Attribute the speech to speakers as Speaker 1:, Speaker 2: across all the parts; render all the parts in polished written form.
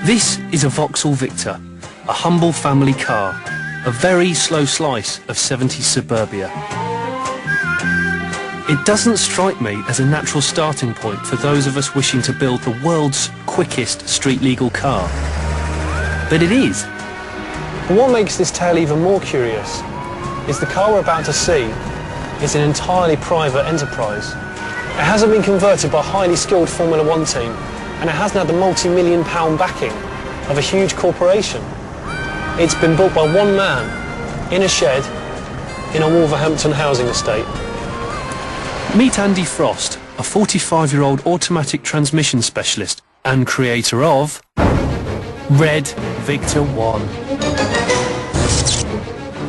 Speaker 1: This is a Vauxhall Victor, a humble family car, a very slow slice of 70s suburbia. It doesn't strike me as a natural starting point for those of us wishing to build the world's quickest street-legal car. But it is.
Speaker 2: But what makes this tale even more curious is the car we're about to see is an entirely private enterprise. It hasn't been converted by a highly skilled Formula One team, and it hasn't had the multi-million-pound backing of a huge corporation. It's been built by one man, in a shed, in a Wolverhampton housing estate.
Speaker 1: Meet Andy Frost, a 45-year-old automatic transmission specialist and creator of Red Victor 1.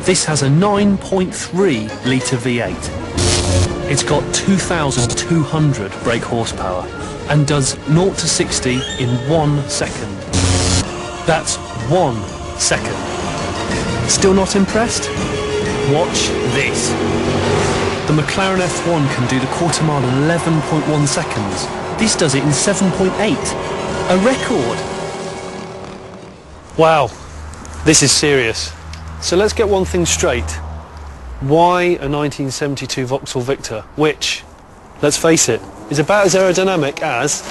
Speaker 1: This has a 9.3-litre V8. It's got 2,200 brake horsepower and does 0 to 60 in 1 second. That's 1 second. Still not impressed? Watch this. The McLaren F1 can do the quarter mile in 11.1 seconds. This does it in 7.8. A record.
Speaker 2: Wow, this is serious. So let's get one thing straight. Why a 1972 Vauxhall Victor, which, let's face it, is about as aerodynamic as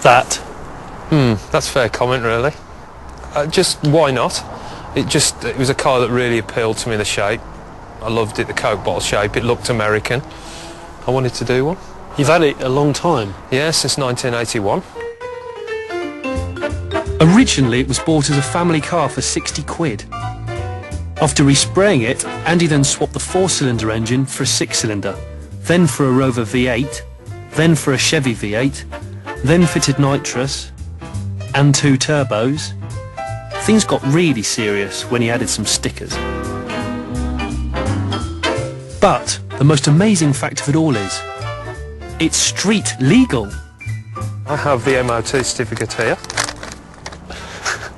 Speaker 2: that?
Speaker 3: That's a fair comment, really. Just why not? It was a car that really appealed to me, the shape. I loved it, the Coke bottle shape. It looked American. I wanted to do one.
Speaker 2: You've had it a long time.
Speaker 3: Yeah, since 1981.
Speaker 1: Originally, it was bought as a family car for 60 quid. After respraying it, Andy then swapped the 4-cylinder engine for a 6-cylinder, then for a Rover V8, then for a Chevy V8, then fitted nitrous, and 2 turbos. Things got really serious when he added some stickers. But the most amazing fact of it all is, it's street legal.
Speaker 3: I have the MOT certificate here.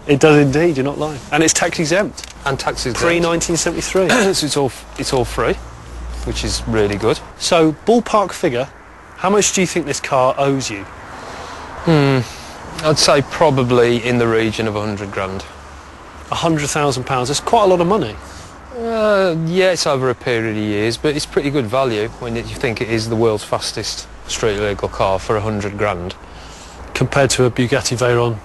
Speaker 2: It does indeed, you're not lying. And it's tax exempt.
Speaker 3: And tax exempt.
Speaker 2: Pre-1973.
Speaker 3: So it's all free, which is really good.
Speaker 2: So, ballpark figure, how much do you think this car owes you?
Speaker 3: I'd say probably in the region of 100 grand.
Speaker 2: £100,000, that's quite a lot of money.
Speaker 3: Yeah, it's over a period of years, but it's pretty good value when you think it is the world's fastest street legal car for 100 grand.
Speaker 2: Compared to a Bugatti Veyron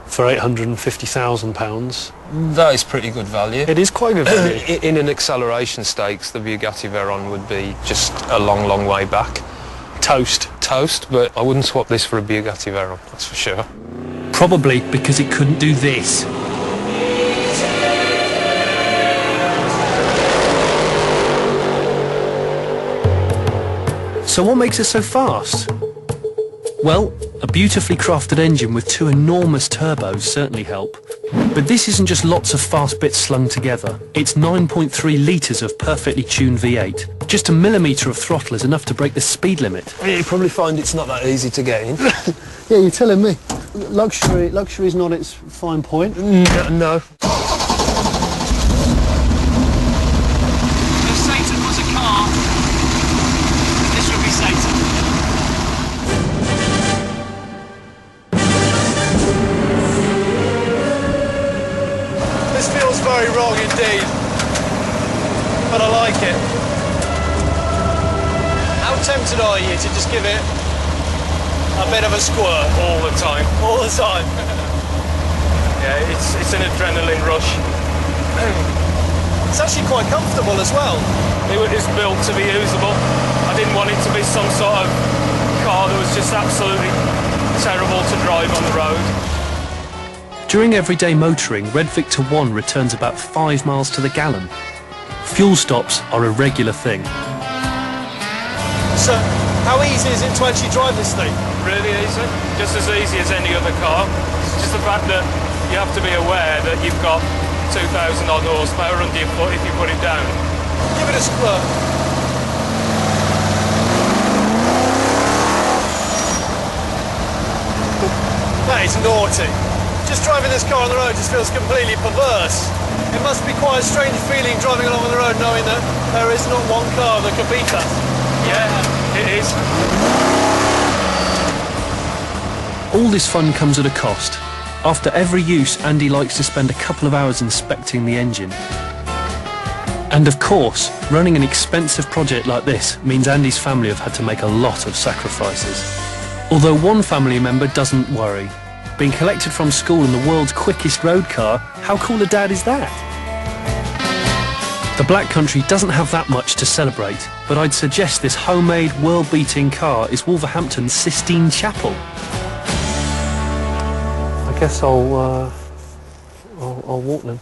Speaker 2: for £850,000.
Speaker 3: That is pretty good value.
Speaker 2: It is quite good value.
Speaker 3: In an acceleration stakes, the Bugatti Veyron would be just a long, long way back.
Speaker 2: Toast.
Speaker 3: Toast, but I wouldn't swap this for a Bugatti Veyron, that's for sure.
Speaker 1: Probably because it couldn't do this. So what makes it so fast? Well, a beautifully crafted engine with 2 enormous turbos certainly help. But this isn't just lots of fast bits slung together. It's 9.3 litres of perfectly tuned V8. Just a millimetre of throttle is enough to break the speed limit.
Speaker 3: You probably find it's not that easy to get in.
Speaker 2: Yeah, you're telling me. Luxury's not its fine point.
Speaker 3: No.
Speaker 1: If Satan was a car, this would be Satan.
Speaker 2: This feels very wrong indeed, but I like it. How tempted are you to just give it a bit of a squirt?
Speaker 3: All the time.
Speaker 2: All the time.
Speaker 3: Yeah, it's an adrenaline rush.
Speaker 2: It's actually quite comfortable as well.
Speaker 3: It was built to be usable. I didn't want it to be some sort of car that was just absolutely terrible to drive on the road.
Speaker 1: During everyday motoring, Red Victor 1 returns about 5 miles to the gallon. Fuel stops are a regular thing.
Speaker 2: So, how easy is it to actually drive this thing?
Speaker 3: Really easy. Just as easy as any other car. It's just the fact that you have to be aware that you've got 2,000 odd horsepower under your foot if you put it down.
Speaker 2: Give it a squirt. That is naughty. Just driving this car on the road just feels completely perverse. It must be quite a strange feeling driving along on the road knowing that there is not one car that could beat us.
Speaker 3: Yeah, it is.
Speaker 1: All this fun comes at a cost. After every use, Andy likes to spend a couple of hours inspecting the engine. And of course, running an expensive project like this means Andy's family have had to make a lot of sacrifices. Although one family member doesn't worry. Being collected from school in the world's quickest road car, how cool a dad is that? The Black Country doesn't have that much to celebrate, but I'd suggest this homemade, world-beating car is Wolverhampton's Sistine Chapel.
Speaker 2: I guess I'll walk then.